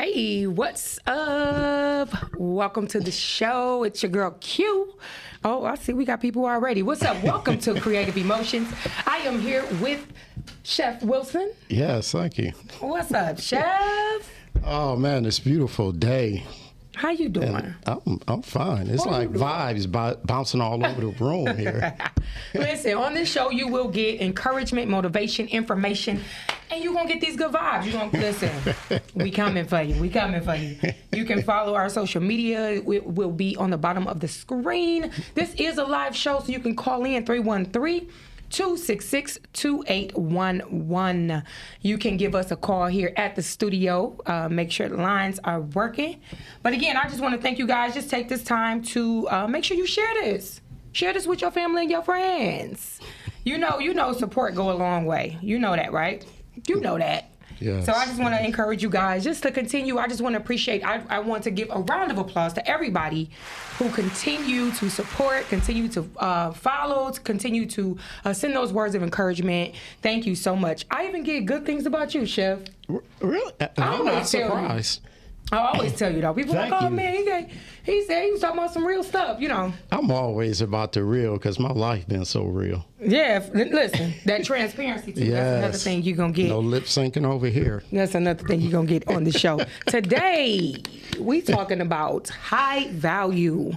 Hey, what's up? Welcome to the show. It's your girl Q. Oh, I see we got people already. What's up? Welcome to Creative Emotions. I am here with Chef Wilson. Yes, thank you. What's up, Chef? Oh man, it's a beautiful day. How you doing? I'm fine. It's like vibes bouncing all over the room here. Listen, on this show, you will get encouragement, motivation, information, and you're going to get these good vibes. You're going to listen. We coming for you. We coming for you. You can follow our social media. It will be on the bottom of the screen. This is a live show, so you can call in 313-266-2811. You can give us a call here at the studio. Make sure the lines are working. But again, I just want to thank you guys. Just take this time to make sure you share this. Share this with your family and your friends. You know, support go a long way. You know that, right? You know that. Yes. So I just want to encourage you guys just to continue. I just want to appreciate, I want to give a round of applause to everybody who continue to support, continue to follow, to continue to send those words of encouragement. Thank you so much. I even get good things about you, Chef. Really? I'm not surprised. I always tell you, though. People are like, oh, man, he said he was talking about some real stuff, you know. I'm always about the real because my life been so real. Yeah, listen, that transparency, too. Yes. That's another thing you're going to get. No lip syncing over here. That's another thing you're going to get on the show. Today, we talking about high value.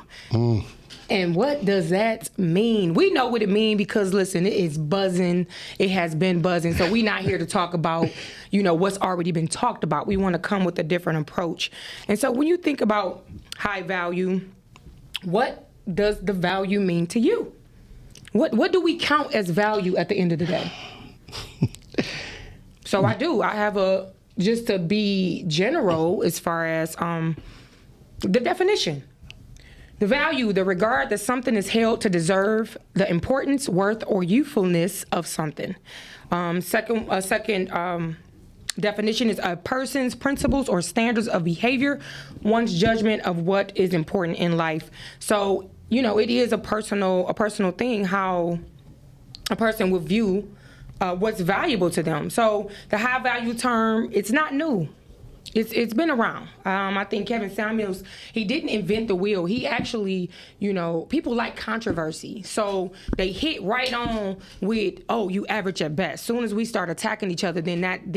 And what does that mean? We know what it means because, listen, it is buzzing. It has been buzzing. So we're not here to talk about, what's already been talked about. We want to come with a different approach. And so when you think about high value, what does the value mean to you? What do we count as value at the end of the day? So I have just to be general as far as the definition. The value, the regard that something is held to deserve, the importance, worth, or usefulness of something. Second definition is a person's principles or standards of behavior, one's judgment of what is important in life. So, it is a personal thing how a person will view what's valuable to them. So the high value term, it's not new. It's been around. I think Kevin Samuels, he didn't invent the wheel. He actually, people like controversy. So they hit right on with, oh, you average at best. Soon as we start attacking each other, then that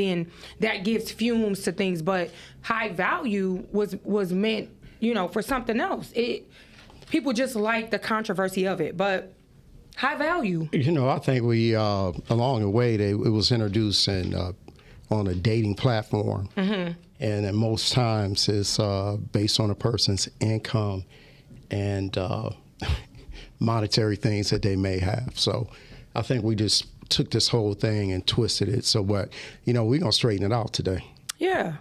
gives fumes to things. But high value was meant, for something else. People just like the controversy of it. But high value. I think we, along the way, it was introduced on a dating platform. Mm-hmm. And at most times it's based on a person's income and monetary things that they may have. So I think we just took this whole thing and twisted it. So we're going to straighten it out today. Yeah.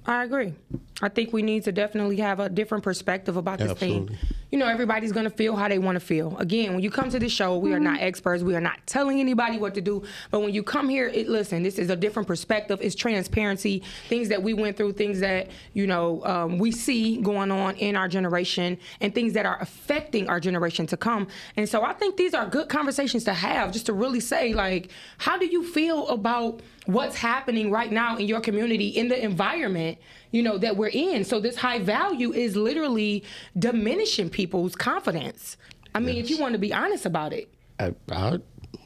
I agree. I think we need to definitely have a different perspective about this Absolutely. thing. Everybody's going to feel how they want to feel. Again, when you come to the show, we are not experts. We are not telling anybody what to do. But when you come here, listen, this is a different perspective. It's transparency, things that we went through, things that, we see going on in our generation and things that are affecting our generation to come. And so I think these are good conversations to have, just to really say, like, how do you feel about what's happening right now in your community, in the environment, that we're in? So this high value is literally diminishing people's confidence. I mean, if you want to be honest about it.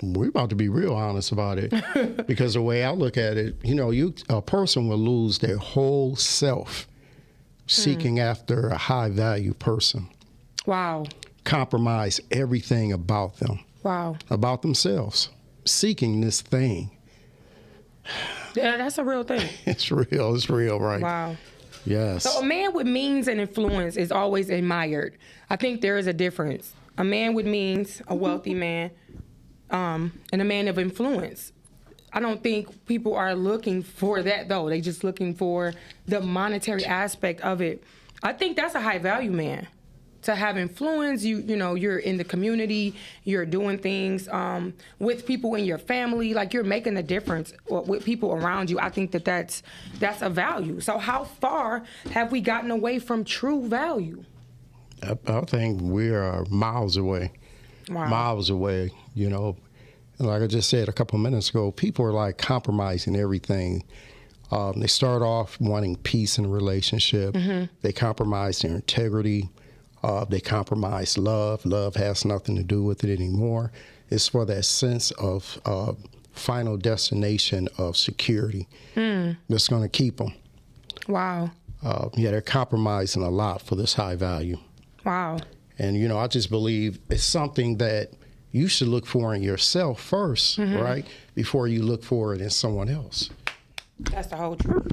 We're about to be real honest about it because the way I look at it, a person will lose their whole self seeking after a high value person. Wow. Compromise everything about them. Wow. About themselves, seeking this thing. Yeah, that's a real thing. It's real, right? Wow. Yes. So a man with means and influence is always admired. I think there is a difference. A man with means, a wealthy man, and a man of influence. I don't think people are looking for that, though. They just looking for the monetary aspect of it. I think that's a high value man. To have influence, you're in the community, you're doing things with people in your family, like you're making a difference with people around you. I think that's a value. So how far have we gotten away from true value? I think we are miles away. Wow. Miles away, Like I just said a couple minutes ago, people are like compromising everything They start off wanting peace in a relationship. They compromise their integrity. They compromise love. Love has nothing to do with it anymore. It's for that sense of final destination of security that's going to keep them. Wow. They're compromising a lot for this high value. Wow. And, I just believe it's something that you should look for in yourself first, right? Before you look for it in someone else. That's the whole truth.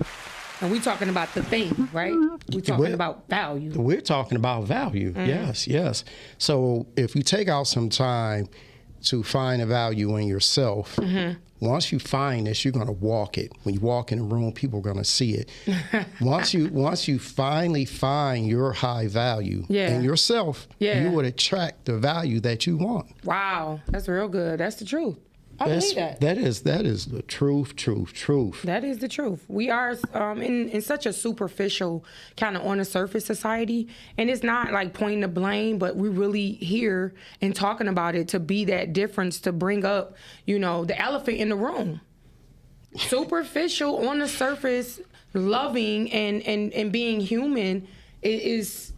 And we're talking about the thing, right? We're talking about value. We're talking about value. Yes. So if you take out some time to find a value in yourself, once you find this, you're going to walk it. When you walk in a room, people are going to see it. Once you finally find your high value in yourself, you would attract the value that you want. Wow, that's real good. That's the truth. I believe that. That is the truth. That is the truth. We are in such a superficial kind of on the surface society, and it's not like pointing the blame, but we really here and talking about it to be that difference, to bring up, the elephant in the room. Superficial on the surface, loving and being human it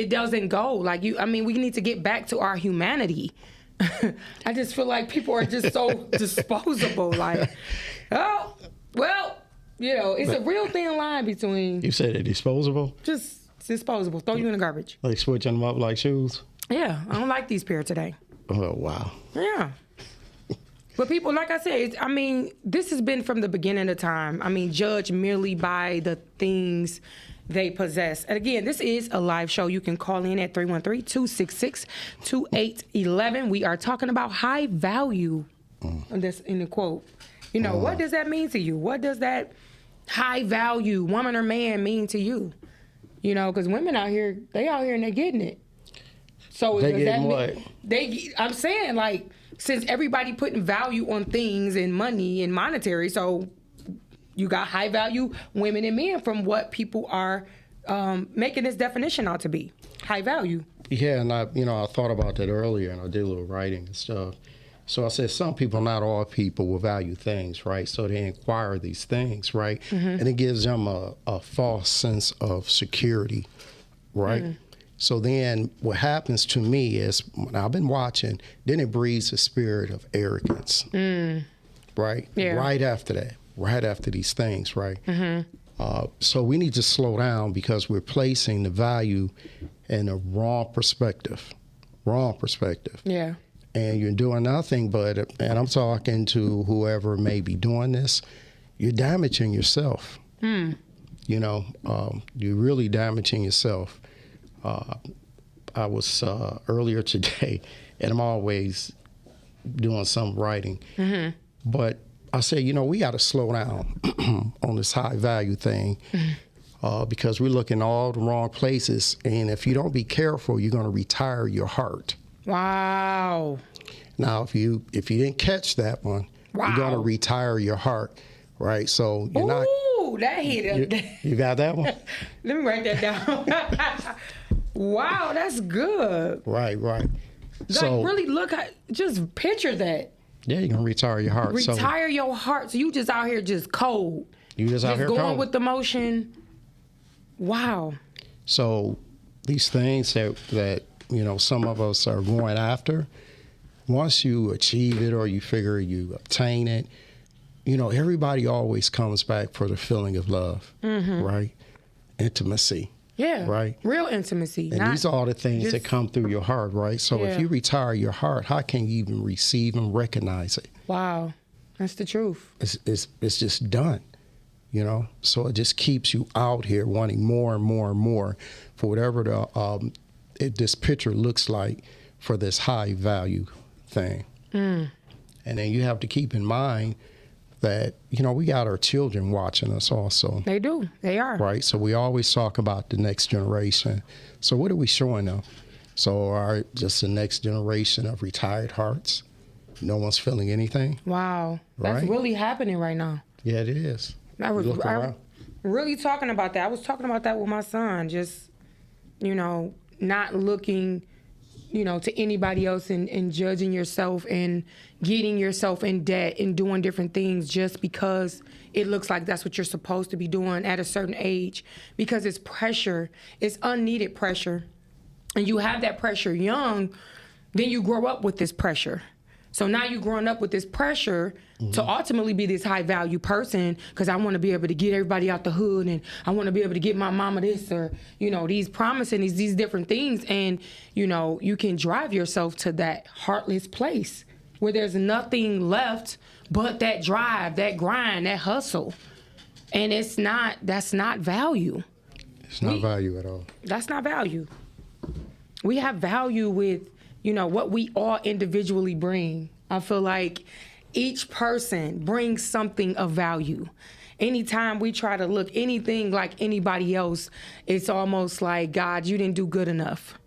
doesn't go. We need to get back to our humanity. I just feel like people are just so disposable. It's a real thin line between. You said it disposable? Just disposable. Throw you in the garbage. Like switching them up like shoes? Yeah, I don't like these pair today. Oh, wow. Yeah. But people, like I said, this has been from the beginning of time. Judged merely by the things they possess. And again, this is a live show. You can call in at 313-266-2811. We are talking about high value. That's in the quote. What does that mean to you? What does that high value woman or man mean to you? Because women out here, and they're getting it. So they does getting that what? I'm saying, since everybody putting value on things and money and monetary, so you got high value women and men from what people are making this definition out to be. High value. Yeah, and I thought about that earlier, and I did a little writing and stuff. So I said some people, not all people, will value things, right? So they inquire these things, right? And it gives them a false sense of security, right? So then what happens to me is, when I've been watching, then it breeds a spirit of arrogance, right? Yeah. Right after that. Right after these things, right? So we need to slow down because we're placing the value in a wrong perspective. Yeah. And you're doing nothing but, and I'm talking to whoever may be doing this, you're damaging yourself. You're really damaging yourself. I was earlier today, and I'm always doing some writing, but I say, we got to slow down on this high value thing because we're looking all the wrong places. And if you don't be careful, you're going to retire your heart. Wow. Now, if you didn't catch that one, you're going to retire your heart, right? So you're not. Ooh, that hit him. You got that one? Let me write that down. Wow, that's good. Right. Really just picture that. Yeah, you're going to retire your heart. Retire your heart. So you just out here just cold. You just out here going cold. with the motion. Wow. So these things that some of us are going after, once you achieve it or you figure you obtain it, everybody always comes back for the feeling of love, right? Intimacy. Yeah. Right? Real intimacy. And these are all the things that come through your heart, right? So if you retire your heart, how can you even receive and recognize it? Wow. That's the truth. It's just done, So it just keeps you out here wanting more and more and more for whatever this picture looks like for this high value thing. And then you have to keep in mind that, we got our children watching us also. They do. They are. Right? So we always talk about the next generation. So what are we showing them? So just the next generation of retired hearts? No one's feeling anything? Wow. Right? That's really happening right now. Yeah, it is. I was really talking about that. I was talking about that with my son. Just, not looking, to anybody else and judging yourself and getting yourself in debt and doing different things just because it looks like that's what you're supposed to be doing at a certain age, because it's pressure. It's unneeded pressure. And you have that pressure young, then you grow up with this pressure. So now you're growing up with this pressure to ultimately be this high value person, because I want to be able to get everybody out the hood, and I want to be able to get my mama this, or, these promises, these different things. And, you can drive yourself to that heartless place where there's nothing left but that drive, that grind, that hustle. And that's not value. It's not value at all. That's not value. We have value with, what we all individually bring. I feel like each person brings something of value. Anytime we try to look anything like anybody else, it's almost like, God, you didn't do good enough.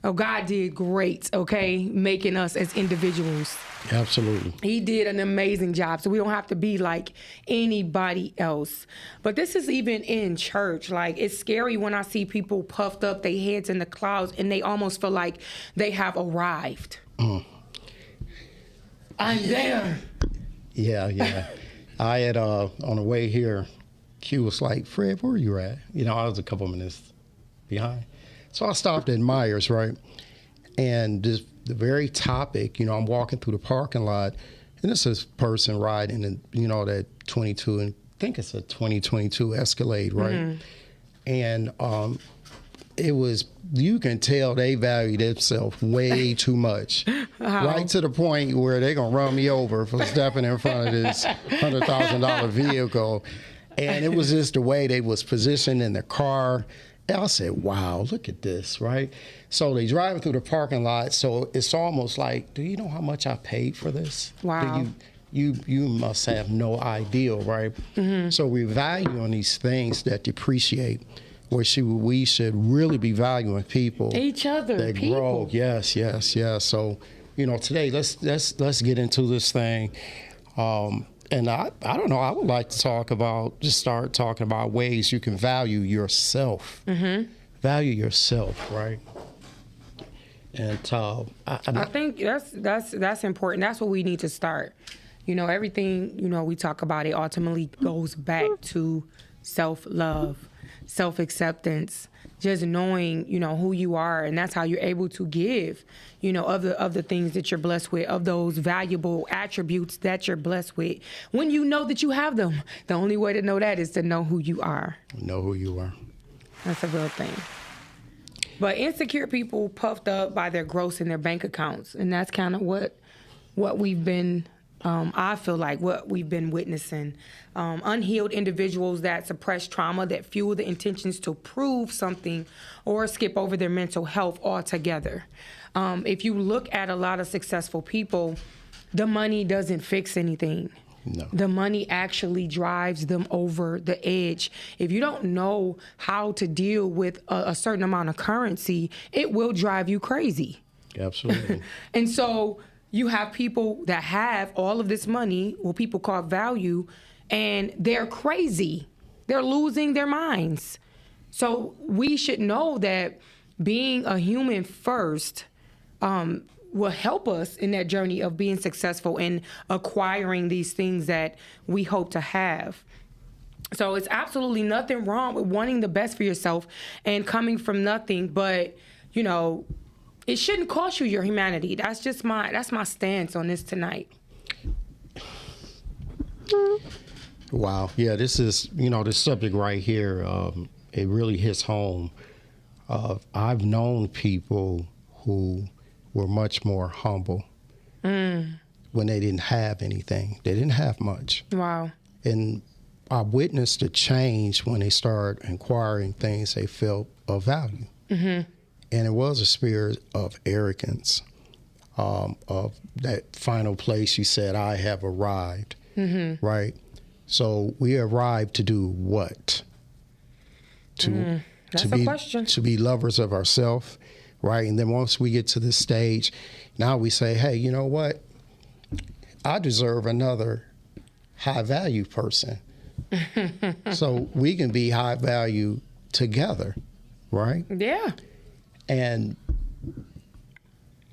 Oh, God did great, okay, making us as individuals. Absolutely. He did an amazing job, so we don't have to be like anybody else. But this is even in church. Like, it's scary when I see people puffed up, their heads in the clouds, and they almost feel like they have arrived. I'm there. Yeah. I had, on the way here, Q was like, Fred, where are you at? I was a couple minutes behind. So I stopped at Myers, right? And the very topic, I'm walking through the parking lot, and this is a person riding, and that 22, and I think it's a 2022 Escalade, right? And it was, you can tell they value themselves way too much, right to the point where they're gonna run me over for stepping in front of this $100,000 vehicle. And it was just the way they was positioned in the car. I said, wow, look at this, right? So they driving through the parking lot, so it's almost like, do you know how much I paid for this? Wow. You must have no idea, right? So we value on these things that depreciate, where we should really be valuing people. Each other, that people. Grow. Yes. So, today let's get into this thing. And I don't know, I would like to start talking about ways you can value yourself. Value yourself, right? And I think that's important. That's what we need to start. Everything, we talk about, it ultimately goes back to self-love, self-acceptance, just knowing, who you are, and that's how you're able to give, of the things that you're blessed with, of those valuable attributes that you're blessed with. When you know that you have them, the only way to know that is to know who you are. Know who you are. That's a real thing. But insecure people puffed up by their gross in their bank accounts, and that's kind of what we've been. I feel like what we've been witnessing. Unhealed individuals that suppress trauma, that fuel the intentions to prove something or skip over their mental health altogether. If you look at a lot of successful people, the money doesn't fix anything. No. The money actually drives them over the edge. If you don't know how to deal with a certain amount of currency, it will drive you crazy. Absolutely. And so you have people that have all of this money, what people call value, and they're crazy. They're losing their minds. So we should know that being a human first will help us in that journey of being successful and acquiring these things that we hope to have. So it's absolutely nothing wrong with wanting the best for yourself and coming from nothing, but, it shouldn't cost you your humanity. That's my stance on this tonight. Wow. Yeah, this is, this subject right here, it really hits home. I've known people who were much more humble when they didn't have anything. They didn't have much. Wow. And I witnessed a change when they started acquiring things they felt of value. And it was a spirit of arrogance, of that final place you said, I have arrived, right? So we arrived to do what? That's a question. To be lovers of ourselves, right? And then once we get to this stage, now we say, hey, you know what? I deserve another high value person. So we can be high value together, right? Yeah. And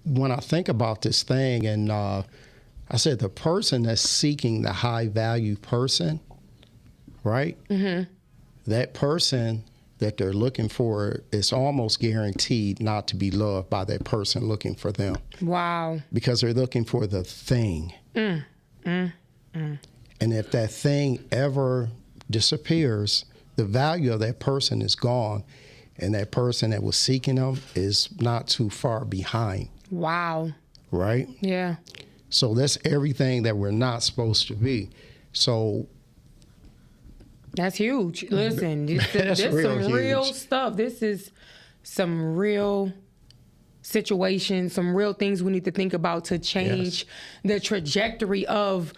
when I think about this thing, and I said the person that's seeking the high value person, right? Mm-hmm. That person that they're looking for is almost guaranteed not to be loved by that person looking for them. Wow. Because they're looking for the thing. And if that thing ever disappears, the value of that person is gone, and that person that was seeking them is not too far behind. Wow. Right? Yeah. So that's everything that we're not supposed to be. So that's huge. Listen, this That's some real real huge. stuff. This is some real situations, some real things we need to think about to change the trajectory of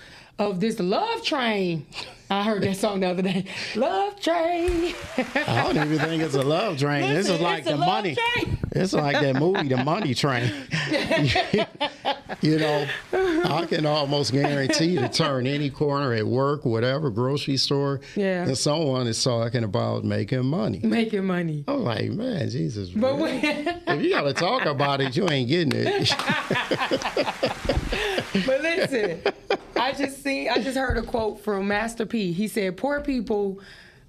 this love train. I heard that song the other day. Love train. I don't even think it's a love train. Listen, This is like it's a the love money. train. It's like that movie, The Money Train. You know, I can almost guarantee to turn any corner at work, whatever, grocery store, and someone is talking about making money. Making money. I'm like, man, Jesus. But really? If you got to talk about it, you ain't getting it. But listen, I just heard a quote from Master P. He said, poor people,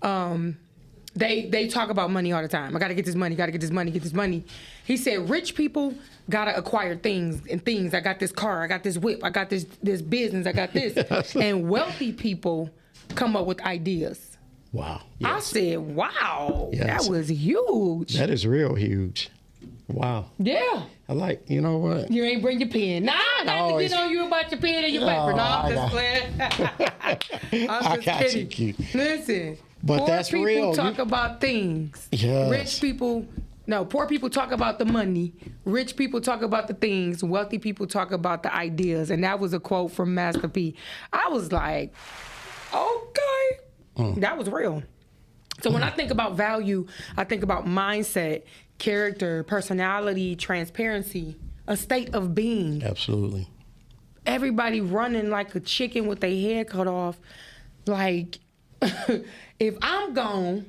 they talk about money all the time. I got to get this money, got to get this money, get this money. He said, rich people got to acquire things. I got this car, I got this whip, I got this business, I got this. And wealthy people come up with ideas. Wow. Yes. I said, wow, yes. That was huge. That is real huge. Wow. Yeah. I like, you know what? You ain't bring your pen. Nah, I got to get on you about your pen and your paper. No, I'm just playing. I'm just kidding. Listen, but poor that's people real. talk about things. Yes. Poor people talk about the money. Rich people talk about the things. Wealthy people talk about the ideas. And that was a quote from Master P. I was like, okay. That was real. So when I think about value, I think about mindset, character, personality, transparency, a state of being. Absolutely. Everybody running like a chicken with their head cut off. Like, if I'm gone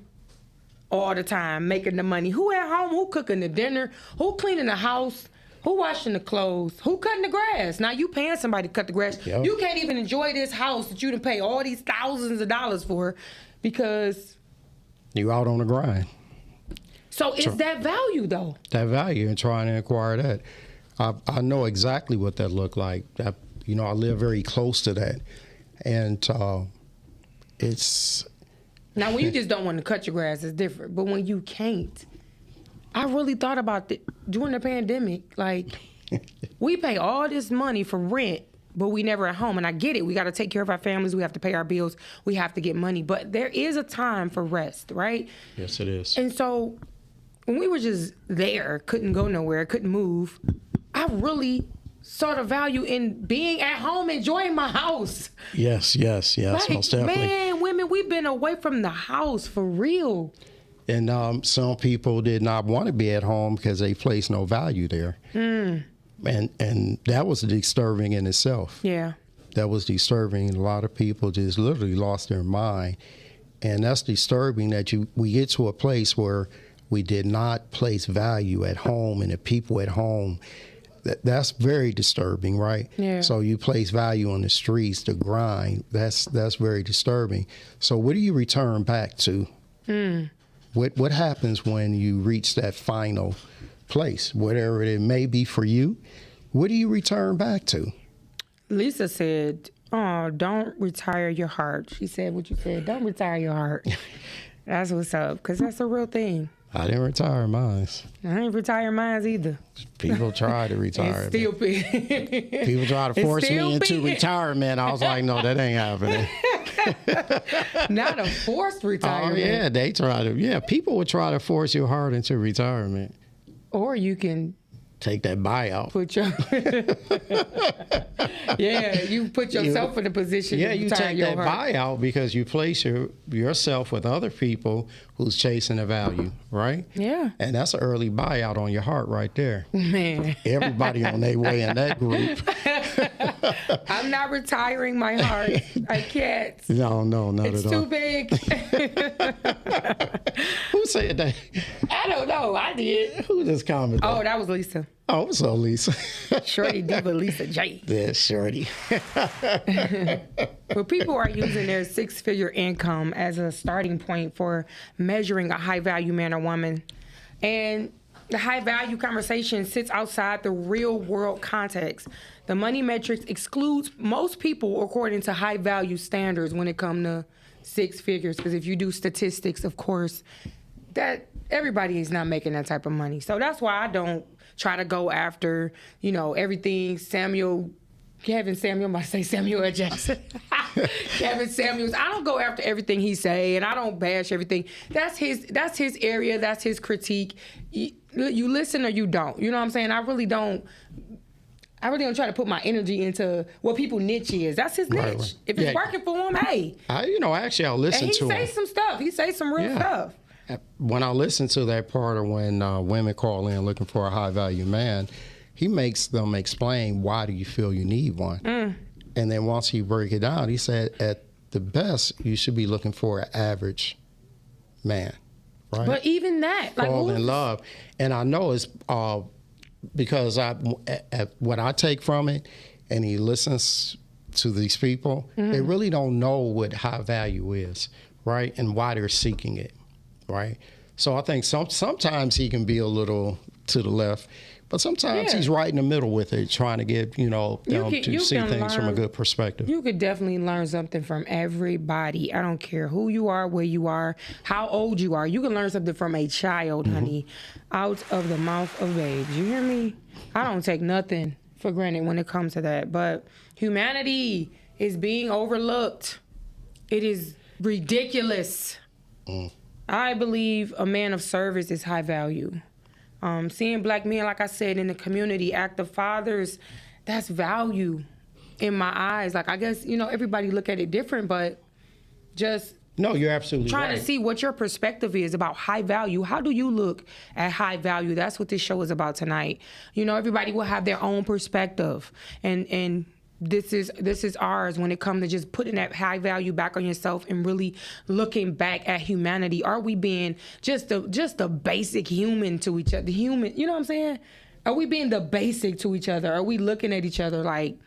all the time making the money, who at home, who cooking the dinner, who cleaning the house, who washing the clothes, who cutting the grass? Now you paying somebody to cut the grass. Yep. You can't even enjoy this house that you done pay all these thousands of dollars for because you out on the grind. So is that value, though? That value and trying to acquire that. I know exactly what that looked like. I live very close to that. And it's... Now, when you just don't want to cut your grass, it's different. But when you can't, I really thought about it during the pandemic. Like, we pay all this money for rent, but we never at home. And I get it. We got to take care of our families. We have to pay our bills. We have to get money. But there is a time for rest, right? Yes, it is. And so when we were just there, couldn't go nowhere, couldn't move, I really saw the value in being at home, enjoying my house. Yes, like, most definitely. Man, women, we've been away from the house for real. And some people did not want to be at home because they placed no value there. And that was disturbing in itself. Yeah. That was disturbing. A lot of people just literally lost their mind. And that's disturbing that we get to a place where we did not place value at home and the people at home. That's very disturbing, right? Yeah. So you place value on the streets, the grind. That's very disturbing. So what do you return back to? What happens when you reach that final place, whatever it may be for you? What do you return back to? Lisa said, "Oh, don't retire your heart." She said what you said. Don't retire your heart. That's what's up, because that's a real thing. I didn't retire mine. I ain't retire mine either. People try to retire. Still people try to force me into retirement. I was like, no, that ain't happening. Not a forced retirement. Oh, yeah, they try to. Yeah, people would try to force your heart into retirement. Or you can take that buyout. Put your you put yourself in a position to you retire take your that heart. buyout because you place yourself with other people who's chasing a value, right? Yeah. And that's an early buyout on your heart right there. Man. Everybody on their way in that group. I'm not retiring my heart. I can't. No, not It's at all. too big. Who said that? I don't know. I did. Who just commented? Oh, that was Lisa. Oh, what's up, Lisa? Shorty Diva Lisa J. Yeah, Shorty. But people are using their six-figure income as a starting point for measuring a high-value man or woman. And the high-value conversation sits outside the real-world context. The money metrics excludes most people according to high-value standards when it comes to six figures. Because if you do statistics, of course, that everybody is not making that type of money. So that's why I don't try to go after, everything Kevin Samuel, I'm about to say Samuel L. Jackson. Kevin Samuels. I don't go after everything he say, and I don't bash everything. That's his area. That's his critique. You listen or you don't. You know what I'm saying? I really don't try to put my energy into what people niche is. That's his niche. Right. If it's working for him, hey. Actually, I'll listen to him. And he say some stuff. He say some real stuff. When I listen to that part of when women call in looking for a high-value man, he makes them explain why do you feel you need one. And then once he break it down, he said at the best, you should be looking for an average man, right? But even that, fall in love. And I know it's because what I take from it, and he listens to these people, they really don't know what high value is, right? And why they're seeking it, right? So I think sometimes he can be a little to the left, but sometimes he's right in the middle with it, trying to get, them to see things from a good perspective. You could definitely learn something from everybody. I don't care who you are, where you are, how old you are. You can learn something from a child, honey, out of the mouth of babes. You hear me? I don't take nothing for granted when it comes to that. But humanity is being overlooked. It is ridiculous. I believe a man of service is high value. Seeing black men, like I said, in the community, active fathers, that's value in my eyes. Like, I guess, everybody look at it different, but just no, you're absolutely trying right. to see what your perspective is about high value. How do you look at high value? That's what this show is about tonight. Everybody will have their own perspective, and this is ours when it comes to just putting that high value back on yourself and really looking back at humanity. Are we being just a basic human to each other? Human, you know what I'm saying? Are we being the basic to each other? Are we looking at each other like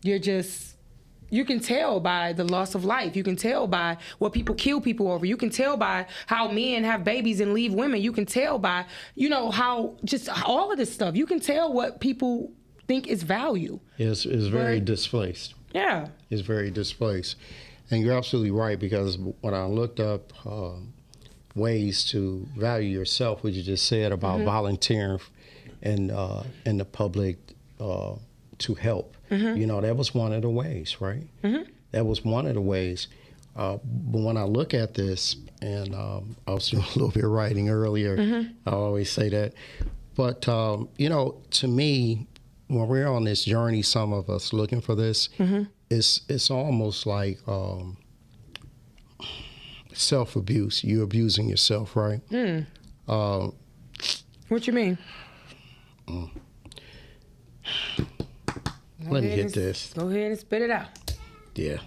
you can tell by the loss of life. You can tell by what people kill people over. You can tell by how men have babies and leave women. You can tell by, how just all of this stuff. You can tell what people think is value. Is very displaced. Yeah. Is very displaced. And you're absolutely right, because when I looked up ways to value yourself, what you just said about volunteering in the public to help, that was one of the ways, right? That was one of the ways. But when I look at this, and I was doing a little bit of writing earlier, I always say that. But, to me, when we're on this journey, some of us looking for this, it's almost like self-abuse. You're abusing yourself, right? What you mean? Let me hit this. Go ahead and spit it out. Yeah.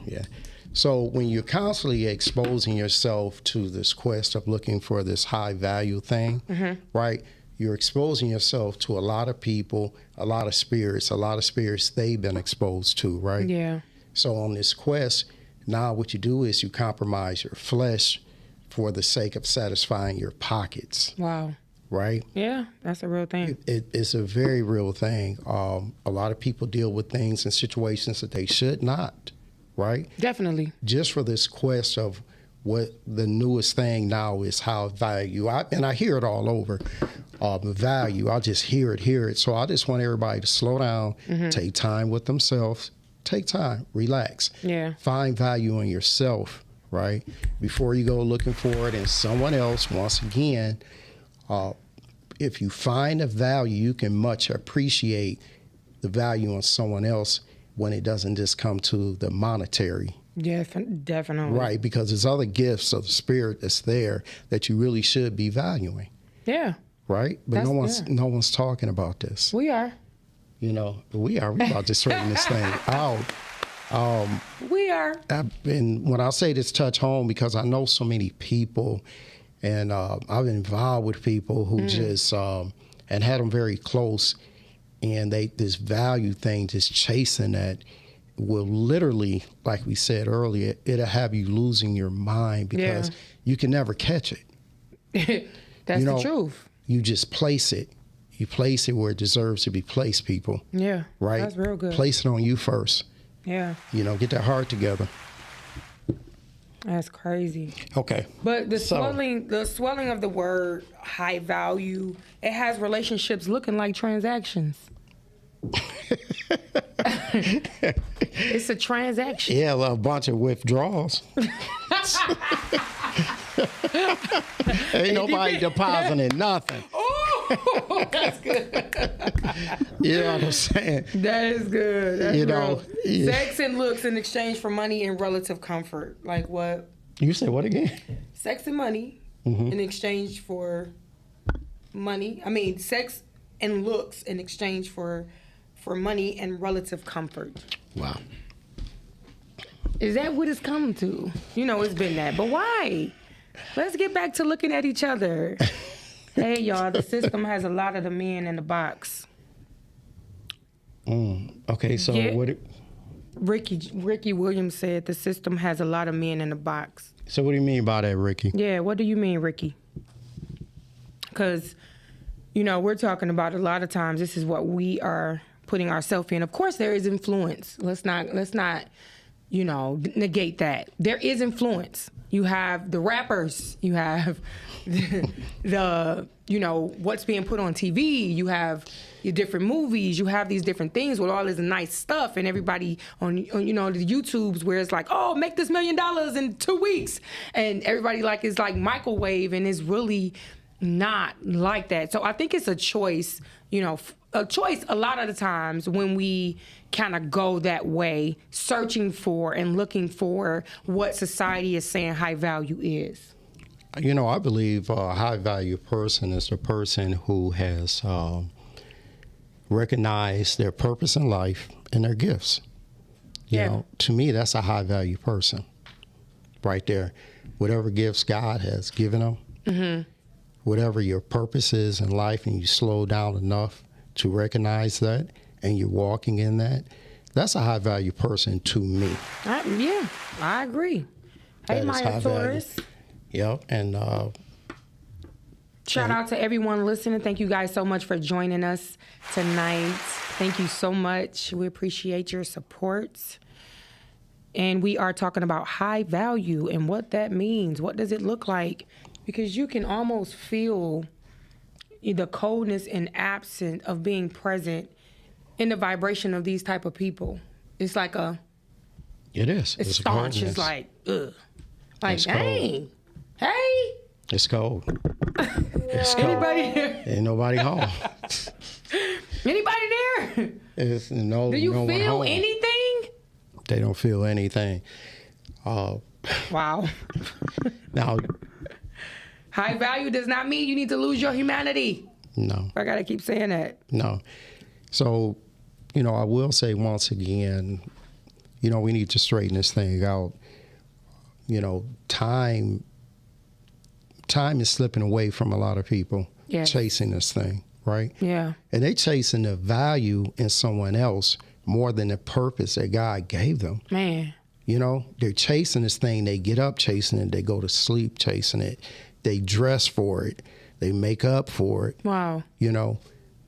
So when you're constantly exposing yourself to this quest of looking for this high value thing, right? You're exposing yourself to a lot of people, a lot of spirits they've been exposed to, right? Yeah. So on this quest, now what you do is you compromise your flesh for the sake of satisfying your pockets. Wow. Right? Yeah, that's a real thing. It's a very real thing. A lot of people deal with things and situations that they should not, right? Definitely. Just for this quest of what the newest thing now is, how value. And I hear it all over. Value, I just hear it. So I just want everybody to slow down, take time with themselves, take time, relax. Yeah. Find value in yourself, right? Before you go looking for it in someone else. Once again, if you find a value, you can much appreciate the value in someone else when it doesn't just come to the monetary. Yeah, definitely. Right, because there's other gifts of the spirit that's there that you really should be valuing. Yeah. Right? But no one's talking about this. We are. We about to straighten this thing out. We are. And when I say this touch home, because I know so many people, and I've been involved with people who just and had them very close, and this value thing, just chasing that, will literally, like we said earlier, it'll have you losing your mind because you can never catch it. That's the truth. You just place it. You place it where it deserves to be placed, people. Yeah. Right? That's real good. Place it on you first. Yeah. Get that heart together. That's crazy. Okay. But the swelling of the word high value, it has relationships looking like transactions. It's a transaction. Yeah, a bunch of withdrawals. Ain't nobody depositing nothing. Oh, that's good. You know what I'm saying? That is good. That's real. Yeah. Sex and looks in exchange for money and relative comfort. Like what? You say what again? Sex and money in exchange for money. I mean, sex and looks in exchange for money and relative comfort. Wow. Is that what it's come to? It's been that. But why? Let's get back to looking at each other. Hey, y'all, the system has a lot of the men in the box. Okay, so what? Ricky Williams said the system has a lot of men in the box. So what do you mean by that, Ricky? Yeah, what do you mean, Ricky? Because, we're talking about a lot of times this is what we are putting ourselves in. Of course, there is influence. Let's not negate that. There is influence. You have the rappers. You have the what's being put on TV. You have your different movies. You have these different things with all this nice stuff, and everybody on the YouTubes where it's like, oh, make this $1 million in 2 weeks, and everybody is like microwave, and it's really not like that. So I think it's a choice. A choice a lot of the times when we kind of go that way, searching for and looking for what society is saying high value is. I believe a high value person is a person who has recognized their purpose in life and their gifts. To me, that's a high value person right there. Whatever gifts God has given them, whatever your purpose is in life, and you slow down enough to recognize that and you're walking in that, that's a high value person to me. I agree. Hey, Maya Torres. Yep, and shout out to everyone listening. Thank you guys so much for joining us tonight. Thank you so much. We appreciate your support. And we are talking about high value and what that means. What does it look like? Because you can almost feel the coldness and absence of being present in the vibration of these type of people. It's like it is. It's staunch. It's like, ugh. Like, dang. Hey. It's cold. It's cold. Anybody there? Ain't nobody home. Anybody there? It's no. Do you no feel one home. anything? They don't feel anything. Wow. Now, high value does not mean you need to lose your humanity. No. I gotta keep saying that. No. So, I will say once again, we need to straighten this thing out. Time is slipping away from a lot of people chasing this thing, right? Yeah. And they chasing the value in someone else more than the purpose that God gave them. Man. They're chasing this thing. They get up chasing it. They go to sleep chasing it. They dress for it. They make up for it. Wow.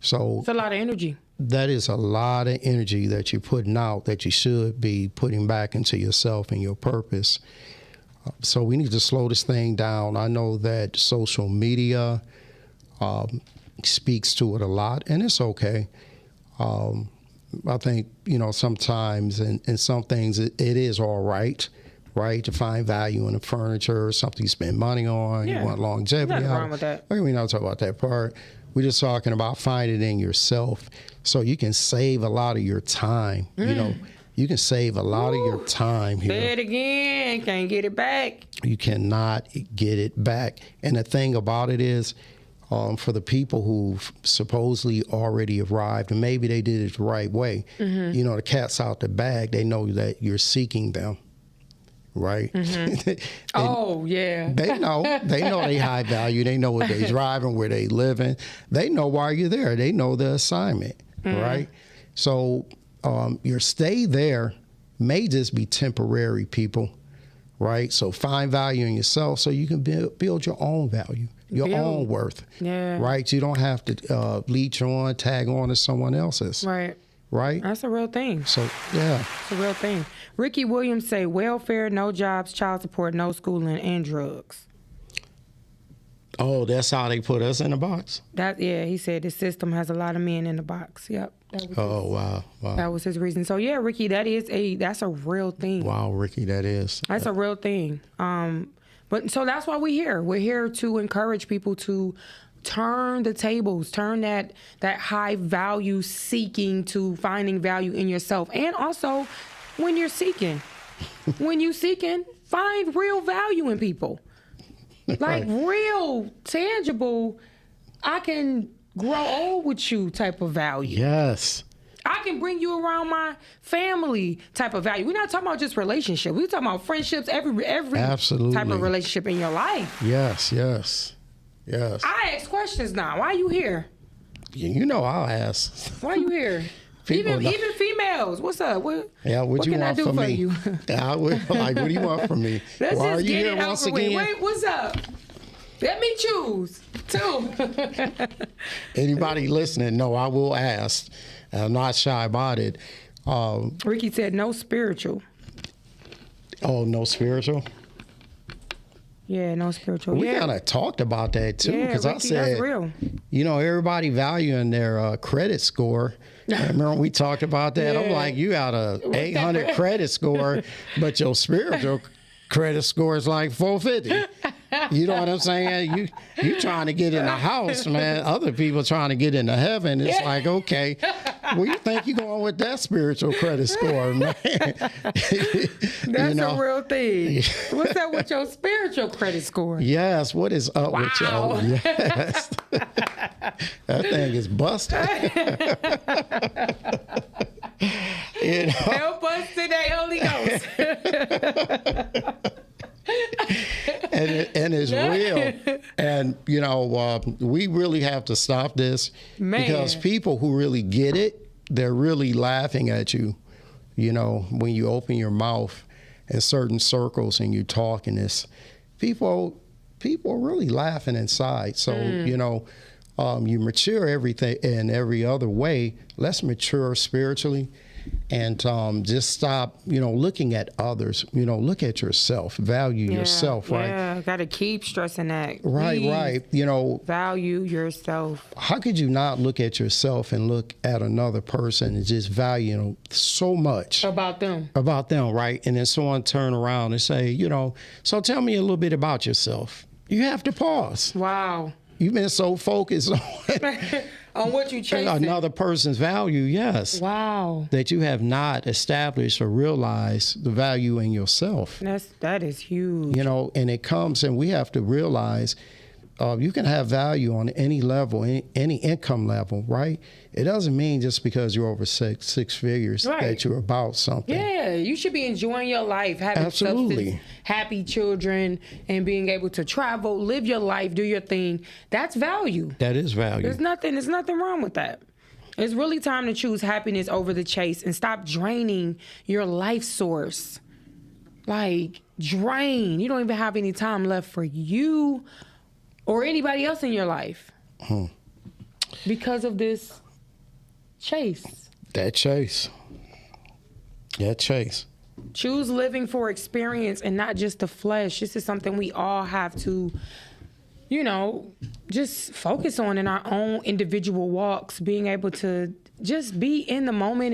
So it's a lot of energy. That is a lot of energy that you're putting out that you should be putting back into yourself and your purpose. So we need to slow this thing down. I know that social media speaks to it a lot, and it's okay. I think, sometimes in some things it is all right, to find value in the furniture, something you spend money on, you want longevity. Nothing wrong with that. We're not talking about that part. We're just talking about finding it in yourself so you can save a lot of your time. You can save a lot of your time here. Say it again. Can't get it back. You cannot get it back. And the thing about it is, for the people who've supposedly already arrived, and maybe they did it the right way. You know, the cat's out the bag. They know that you're seeking them, right? Oh, yeah. They know they high value. They know what they driving, where they living. They know why you're there. They know the assignment, right? So your stay there may just be temporary, people, right? So find value in yourself so you can build your own value, your own worth, right? You don't have to leech on, tag on to someone else's. Right? That's a real thing. So, yeah. It's a real thing. Ricky Williams say welfare, no jobs, child support, no schooling, and drugs. Oh, that's how they put us in the box? He said the system has a lot of men in the box. Yep. Wow. That was his reason. So, yeah, Ricky, that's a real thing. Wow, Ricky, that is. That's a real thing. But so that's why we're here. We're here to encourage people to turn the tables, turn that high value seeking to finding value in yourself. And also, when you're seeking, find real value in people. Like real, tangible, I can grow old with you type of value. Yes. I can bring you around my family type of value. We're not talking about just relationships. We're talking about friendships, every Absolutely. type of relationship in your life. Yes. I ask questions now. Why are you here? You know I'll ask. Why are you here? Even females. What's up? What can I do for you? What do you want from me? Let's Why just are you get here it out once the way. again? Wait, what's up? Let me choose. Two. Anybody listening, no, I will ask. I'm not shy about it. Ricky said no spiritual. Oh, no spiritual? Yeah, no spiritual. We kind of talked about that too, because I said, that's real. You know, everybody valuing their credit score. Remember we talked about that? I'm like, you got a 800 credit score, but your spiritual credit score is like 450. You know what I'm saying? You trying to get in the house, man. Other people trying to get into heaven. It's like, okay, where you think you going with that spiritual credit score, man? That's a real thing. What's up with your spiritual credit score? Yes, what is up with y'all? Yes. That thing is busted. You know? Help us today, Holy Ghost. And it's real. And, you know, we really have to stop this because people who really get it, they're really laughing at you, you know, when you open your mouth in certain circles and you talk in this. People are really laughing inside. So, you know, you mature everything in every other way. Let's mature spiritually. And just stop, you know, looking at others. You know, look at yourself. Value yourself, right? Yeah, got to keep stressing that. Right. You know, value yourself. How could you not look at yourself and look at another person and just value, you know, so much about them, right? And then someone turn around and say, you know, so tell me a little bit about yourself. You have to pause. Wow. You've been so focused on on what you chasing. Another person's value, yes. Wow. That you have not established or realized the value in yourself. That is huge. You know, and it comes, and we have to realize you can have value on any level, any income level, right? It doesn't mean just because you're over six figures that you're about something. Yeah, you should be enjoying your life, having substance, happy children, and being able to travel, live your life, do your thing. That's value. That is value. There's nothing wrong with that. It's really time to choose happiness over the chase and stop draining your life source. Like, drain. You don't even have any time left for you or anybody else in your life because of this chase. That chase. Choose living for experience and not just the flesh. This is something we all have to, you know, just focus on in our own individual walks, being able to just be in the moment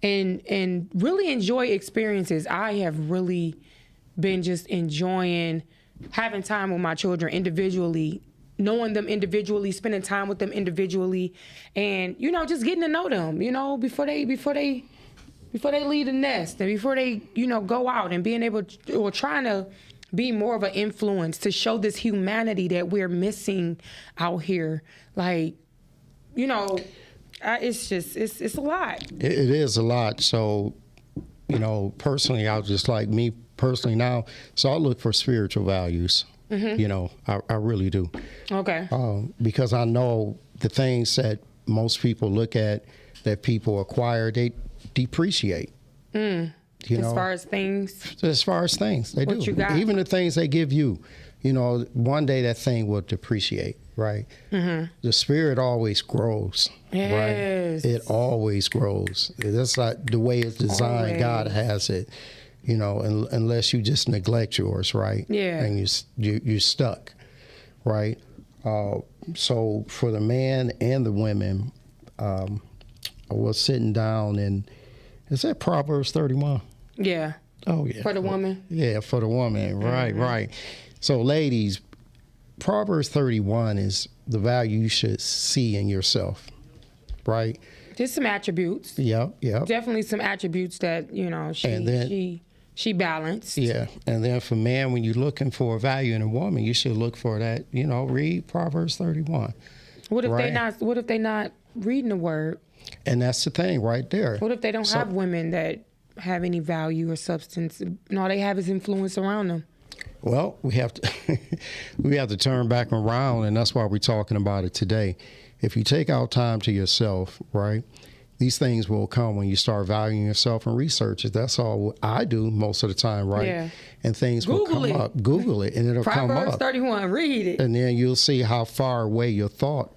and really enjoy experiences. I have really been just enjoying having time with my children individually, knowing them individually, spending time with them individually, and, you know, just getting to know them, you know, before they leave the nest and before they, you know, go out, and being able to, or trying to be more of an influence to show this humanity that we're missing out here. Like, you know, it's a lot. It is a lot. So, you know, personally, I was just like me personally now. So I look for spiritual values. You know, I really do. Okay. Because I know the things that most people look at that people acquire, they depreciate. You know, as far as things, they what do. You got? Even the things they give you, you know, one day that thing will depreciate, right? The spirit always grows, yes. right? It always grows. That's like the way it's designed. Always. God has it, you know, unless you just neglect yours, right? Yeah. And you're stuck, right? So for the man and the women, I was sitting down and is that Proverbs 31? Yeah. Oh, yeah. For the woman? Yeah, for the woman. Right, right. So, ladies, Proverbs 31 is the value you should see in yourself, right? Just some attributes. Yep. Definitely some attributes that, you know, she balanced. Yeah. And then for man, when you're looking for a value in a woman, you should look for that, you know, read Proverbs 31. What if right? they not reading the word? And that's the thing right there. What if they don't have women that have any value or substance? And all they have is influence around them. Well, we have to turn back around, and that's why we're talking about it today. If you take out time to yourself, right, these things will come when you start valuing yourself and research it. That's all I do most of the time, right? Yeah. And things will come up. Google it, and it'll come up. Proverbs 31, read it. And then you'll see how far away your thought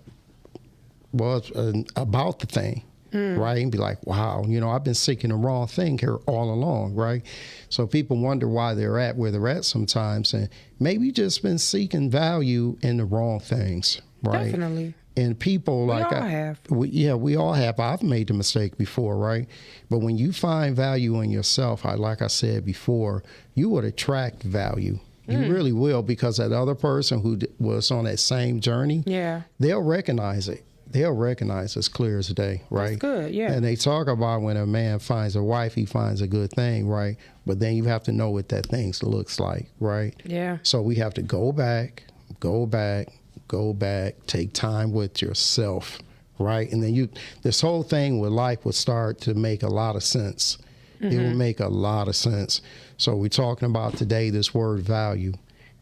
was about the thing, right? And be like, wow, you know, I've been seeking the wrong thing here all along, right? So people wonder why they're at where they're at sometimes, and maybe just been seeking value in the wrong things, right? Definitely. And people we all have. We all have. I've made the mistake before, right? But when you find value in yourself, like I said before, you would attract value. You really will, because that other person who was on that same journey, they'll recognize it. They'll recognize as clear as day, right? That's good, yeah. And they talk about when a man finds a wife, he finds a good thing, right? But then you have to know what that thing looks like, right? Yeah. So we have to go back, take time with yourself, right? And then this whole thing with life will start to make a lot of sense. It will make a lot of sense. So we're talking about today this word value.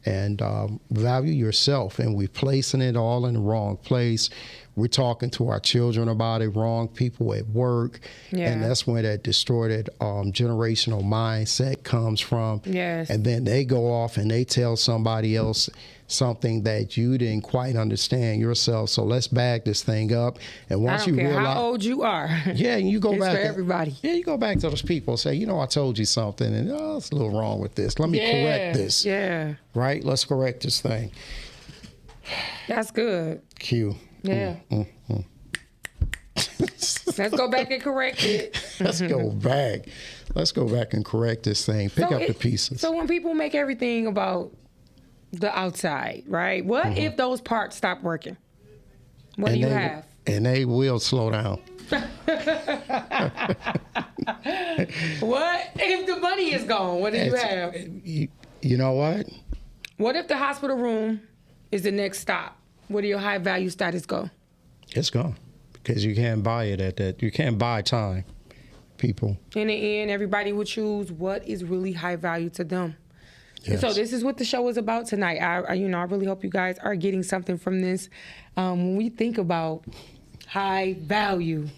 And value yourself, and we're placing it all in the wrong place. We're talking to our children about it, wrong people at work, and that's where that distorted generational mindset comes from. Yes. And then they go off and they tell somebody else something that you didn't quite understand yourself. So let's bag this thing up. And once you realize how old you are, you go back. For everybody. Yeah, you go back to those people and say, you know, I told you something, and it's a little wrong with this. Let me correct this. Yeah. Right? Let's correct this thing. That's good. Q. Yeah. Let's go back and correct it. Let's go back. Let's go back and correct this thing. Pick up the pieces. So when people make everything about the outside, right? What if those parts stop working? What do you have? And they will slow down. What if the money is gone? What do you have? You know what? What if the hospital room is the next stop? Where do your high value status go? It's gone, because you can't buy it at that. You can't buy time, people. In the end, everybody will choose what is really high value to them. Yes. So this is what the show is about tonight. I really hope you guys are getting something from this. When we think about high value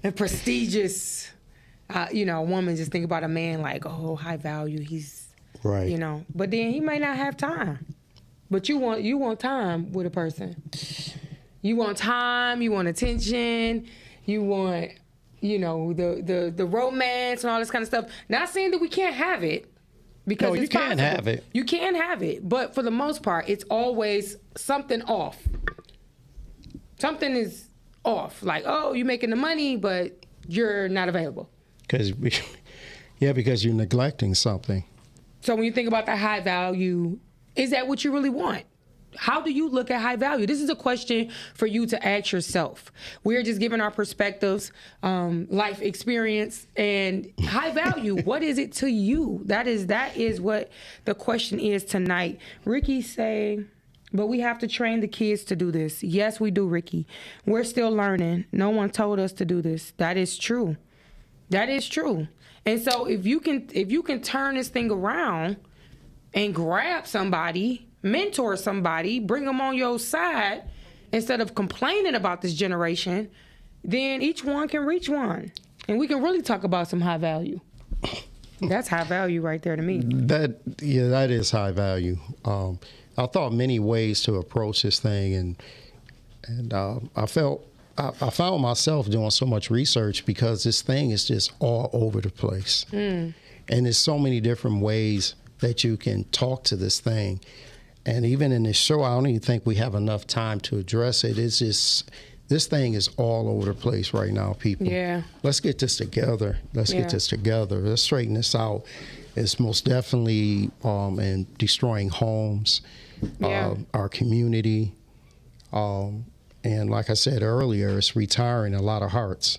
and prestigious, a woman just think about a man like, oh, high value. He's right. But then he may not have time. But you want time with a person. You want time. You want attention. You want, the romance and all this kind of stuff. Not saying that we can't have it. Because no, you can have it. You can have it, but for the most part, it's always something off. Something is off. Like, oh, you're making the money, but you're not available. Because you're neglecting something. So when you think about that high value, is that what you really want? How do you look at high value? This is a question for you to ask yourself. We're just giving our perspectives, life experience, and high value. What is it to you? That is what the question is tonight. Ricky say, but we have to train the kids to do this. Yes, we do, Ricky. We're still learning. No one told us to do this. That is true. That is true. And so if you can turn this thing around and grab somebody, mentor somebody, bring them on your side instead of complaining about this generation, then each one can reach one. And we can really talk about some high value. That's high value right there to me. That is high value. I thought many ways to approach this thing, and I found myself doing so much research because this thing is just all over the place. And there's so many different ways that you can talk to this thing. And even in this show, I don't even think we have enough time to address it. It's just, this thing is all over the place right now, people. Yeah. Let's get this together. Let's straighten this out. It's most definitely in destroying homes, our community. And like I said earlier, it's retiring a lot of hearts.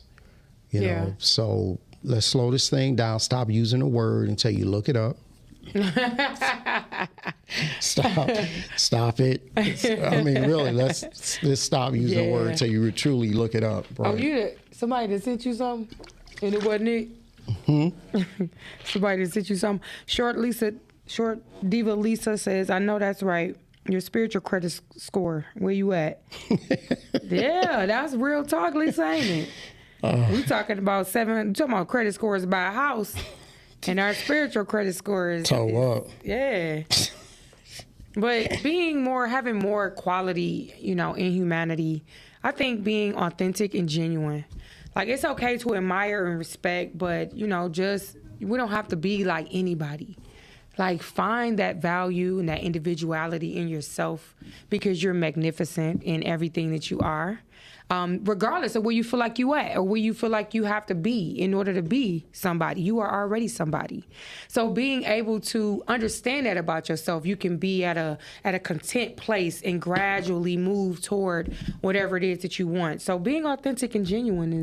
You know, so let's slow this thing down. Stop using the word until you look it up. Stop it. I mean, really, let's stop using the word until you truly look it up. Right? Oh, somebody that sent you something and it wasn't it? Somebody that sent you something. Short Diva Lisa says, I know that's right. Your spiritual credit score, where you at? Yeah, that's real talk, Lisa, ain't it? We talking about credit scores by a house. And our spiritual credit score is yeah. But having more quality, in humanity, I think being authentic and genuine. Like, it's okay to admire and respect, but, we don't have to be like anybody. Like, find that value and that individuality in yourself because you're magnificent in everything that you are. Regardless of where you feel like you at or where you feel like you have to be in order to be somebody. You are already somebody. So being able to understand that about yourself, you can be at a content place and gradually move toward whatever it is that you want. So being authentic and genuine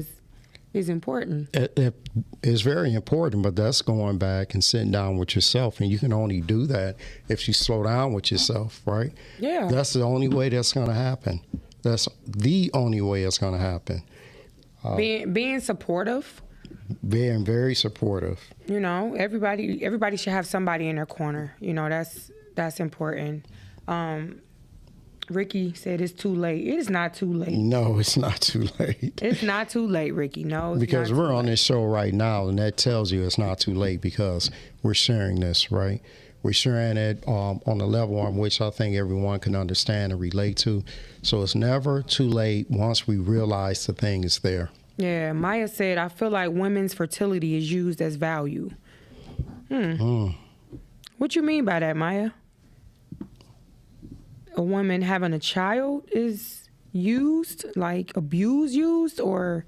is important. It is very important, but that's going back and sitting down with yourself, and you can only do that if you slow down with yourself, right? Yeah. That's the only way that's going to happen. That's the only way it's going to happen. Being supportive. Being very supportive. Everybody should have somebody in their corner. That's important. Ricky said it's too late. It is not too late. No, it's not too late. It's not too late, Ricky. No, because we're on this show right now, and that tells you it's not too late because we're sharing this, right? We're sharing it on a level on which I think everyone can understand and relate to. So it's never too late once we realize the thing is there. Yeah, Maya said, I feel like women's fertility is used as value. What you mean by that, Maya? A woman having a child is used, like used, or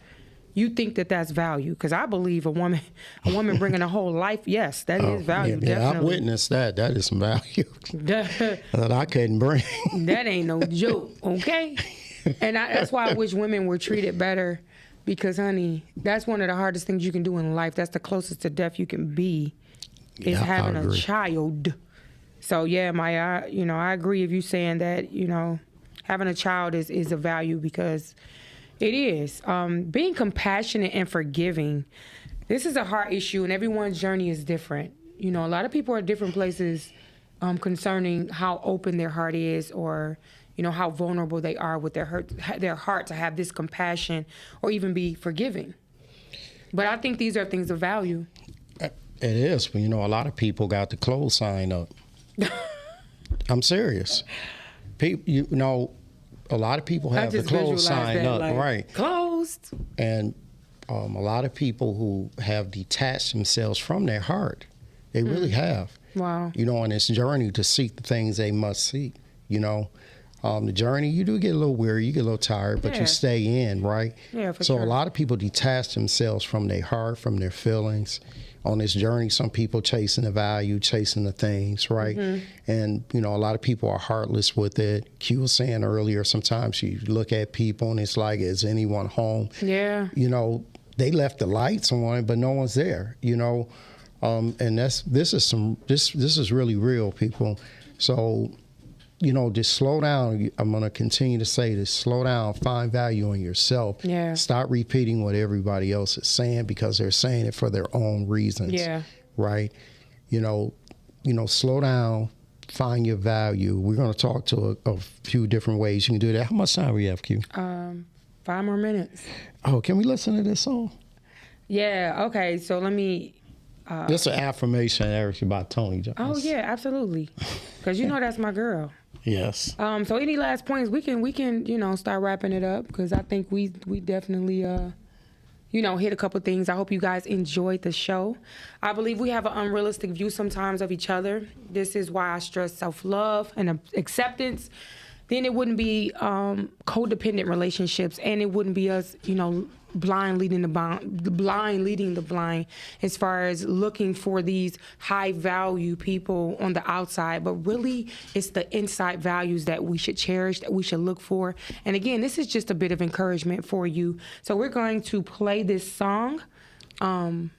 you think that that's value? Because I believe a woman bringing a whole life, yes, that is value. Yeah, definitely. I've witnessed that. That is some value that I couldn't bring. That ain't no joke, okay? And that's why I wish women were treated better, because, honey, that's one of the hardest things you can do in life. That's the closest to death you can be, is having a child. So, yeah, Maya, I agree with you saying that, having a child is a value, because it is. Being compassionate and forgiving, this is a hard issue, and everyone's journey is different. A lot of people are at different places concerning how open their heart is, or, how vulnerable they are with their heart to have this compassion or even be forgiving. But I think these are things of value. It is. But, a lot of people got the clothes sign up. I'm serious. People, a lot of people have the closed sign up, right? Closed. And a lot of people who have detached themselves from their heart, they really have. Wow. On this journey to seek the things they must seek, the journey, you do get a little weary, you get a little tired, but Yeah. you stay in, right? Yeah, for So sure. a lot of people detach themselves from their heart, from their feelings. On this journey, some people chasing the value, chasing the things, right? And, you know, a lot of people are heartless with it. Q was saying earlier, sometimes you look at people and it's like, is anyone home? Yeah. You know, they left the lights on, but no one's there, you know? And this is really real, people. So, you know, just slow down. I'm going to continue to say this. Slow down. Find value in yourself. Yeah. Stop repeating what everybody else is saying because they're saying it for their own reasons. Yeah. Right? You know, slow down. Find your value. We're going to talk to a few different ways you can do that. How much time we have, Q? 5 more minutes. Oh, can we listen to this song? Yeah. Okay. So let me. This is an affirmation, Eric, about Tony Jones. Oh yeah, absolutely. Because you know that's my girl. Yes. So any last points? We can start wrapping it up because I think we definitely hit a couple things. I hope you guys enjoyed the show. I believe we have an unrealistic view sometimes of each other. This is why I stress self-love and acceptance. Then it wouldn't be codependent relationships, and it wouldn't be us, blind leading the blind as far as looking for these high value people on the outside. But really, it's the inside values that we should cherish, that we should look for. And again, this is just a bit of encouragement for you. So we're going to play this song. And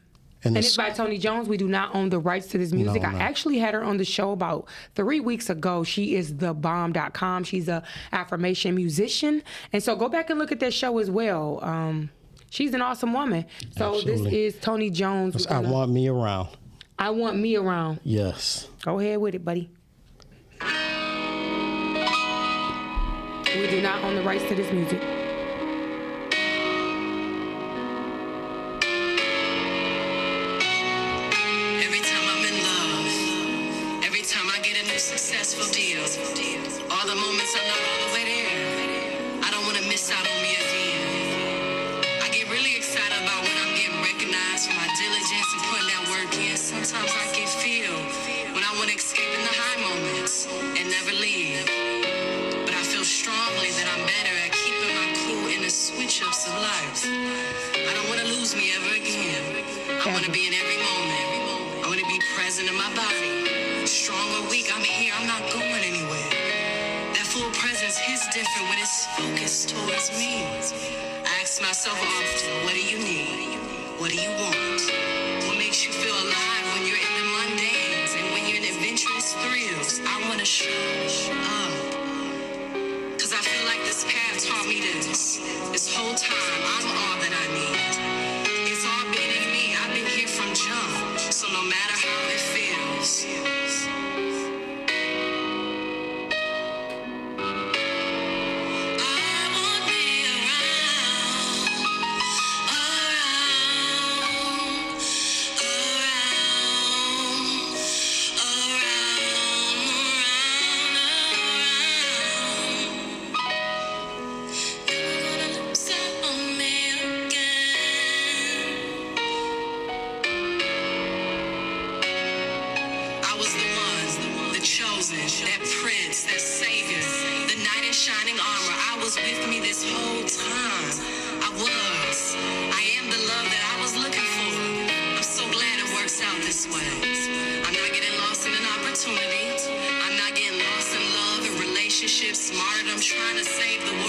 it's by Tony Jones. We do not own the rights to this music. No. I actually had her on the show about 3 weeks ago. She is thebomb.com. She's a affirmation musician. And so go back and look at that show as well. She's an awesome woman. So Absolutely. This is Tony Jones. I want me around. I want me around. Yes. Go ahead with it, buddy. We do not own the rights to this music. Every time I'm in love, every time I get a new successful deal, all the moments I'm not all the way there, I don't want to miss out on me again. I get really excited about when I'm getting recognized for my diligence and putting that work in. Sometimes I get feel when I want to escape in the high moments and never leave. But I feel strongly that I'm better at keeping my cool in the switch-ups of life. I don't want to lose me ever again. I want to be in every moment. I want to be present in my body. Strong or weak, I'm here. I'm not going anywhere. That full presence is different when it's focused towards me. I ask myself often, what do you need? What do you want? What makes you feel alive when you're in the mundanes and when you're in adventurous thrills? I want to show up. Cause I feel like this path taught me this. This whole time, I'm all that I need. It's all been in me. I've been here from jump. So no matter how it feels. I won't be around, Never gonna lose out on me again. I was the one, the chosen, that prince, that savior, the knight in shining armor. I was with me this whole time. I am the love that I was looking for. I'm so glad it works out this way. I'm not getting lost in an opportunity. I'm not getting lost in love and relationships. Martyrdom, trying to save the world.